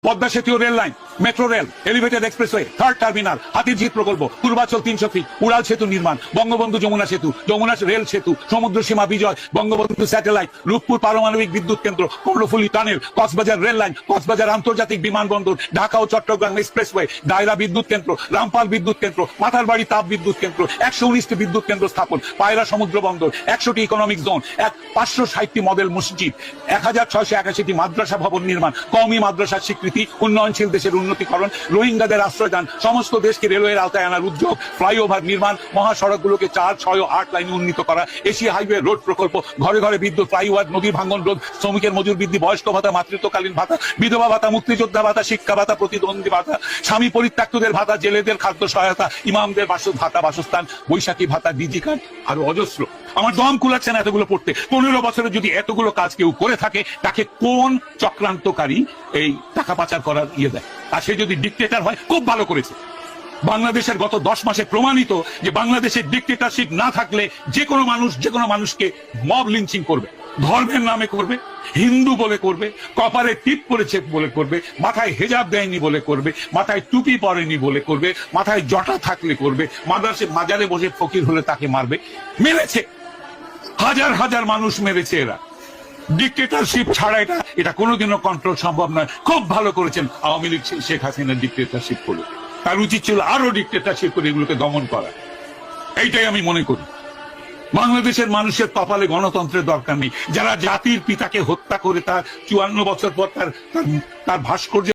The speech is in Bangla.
পদ্মা সেতু rail line, metro rail, elevated expressway, third terminal, Hatirjheel প্রকল্প, পূর্বাচল 300 ফিট, উড়াল সেতু নির্মাণ, বঙ্গবন্ধু যমুনা সেতু, যমুনা রেল সেতু, সমুদ্র সীমা বিজয়, বঙ্গবন্ধু স্যাটেলাইট, রূপপুর পারমাণবিক বিদ্যুৎ কেন্দ্র, Karnaphuli tunnel, Cox's Bazar rail line, Cox's Bazar আন্তর্জাতিক বিমানবন্দর, ঢাকা ও চট্টগ্রাম এক্সপ্রেসওয়ে, দায়রা বিদ্যুৎ কেন্দ্র, রামপাল বিদ্যুৎ কেন্দ্র, মাথারবাড়ি তাপ বিদ্যুৎ কেন্দ্র, 119টি বিদ্যুৎ কেন্দ্র স্থাপন, পায়রা সমুদ্র বন্দর, 100টি ইকোনমিক জোন, 560টি মডেল মসজিদ, 1681টি মাদ্রাসা ভবন নির্মাণ, কওমি মাদ্রাসার স্বীকৃতি, উন্নয়নশীল দেশের উন্নতিকরণ, রোহিঙ্গাদের আশ্রয়দান, সমস্ত দেশকে রেলওয়ের আওতায় আনার উদ্যোগ, ফ্লাইওভার নির্মাণ, মহাসড়কগুলোকে 4, 6 ও 8 লাইনে উন্নীত করা, এশিয়া হাইওয়ে রোড প্রকল্প, ঘরে ঘরে বিদ্যুৎ, ফ্লাইওভার, নদী ভাঙ্গন রোধ, শ্রমিকের মজুর বৃদ্ধি, বয়স্ক ভাতা, মাতৃত্বকালীন ভাতা, বিধবা ভাতা, মুক্তিযোদ্ধা ভাতা, শিক্ষা ভাতা, প্রতিদ্বন্দ্বী ভাতা, স্বামী পরিত্যক্তদের ভাতা, জেলেদের খাদ্য সহায়তা, ইমামদের ভাতা, বাসস্থান, বৈশাখী ভাতা, ডিজি কার্ড, আরো অজস্র। আমার দম কুলাচ্ছে না এতগুলো পড়তে। 15 বছরে যদি এতগুলো কাজ কেউ করে থাকে, তাকে কোন চক্রান্তকারী এই টাকা পাচার করার দেয়? আর সে যদি ডিক্টেটর হয়, খুব ভালো করেছে। বাংলাদেশের গত 10 মাসে প্রমাণিত যে বাংলাদেশের ডিক্টেটরশিপ না থাকলে যে কোনো মানুষ যে কোনো মানুষকে মব লিঞ্চিং করবে, ধর্মের নামে করবে, হিন্দু বলে করবে, কপারে টিপ পরেছে বলে করবে, মাথায় হেজাব দেয়নি বলে করবে, মাথায় টুপি পরেনি বলে করবে, মাথায় জটা থাকলে করবে, মাজারে বসে ফকির হলে তাকে মারবে। মেরেছে, হাজার হাজার মানুষ মেরেছে এরা। ডিক্টেটরশিপ ছাড়া এটা কোনোদিনও কন্ট্রোল সম্ভব নয়। খুব ভালো করেছেন আওয়ামী লীগ শেখ হাসিনার ডিক্টেটরশিপ করলো। তার উচিত ছিল আরো ডিক্টেটরশিপ করে এগুলোকে দমন করা। এইটাই আমি মনে করি। বাংলাদেশের মানুষের কপালে গণতন্ত্রের দরকার নেই। যারা জাতির পিতাকে হত্যা করে তার 54 বছর পর তার ভাস্কর্য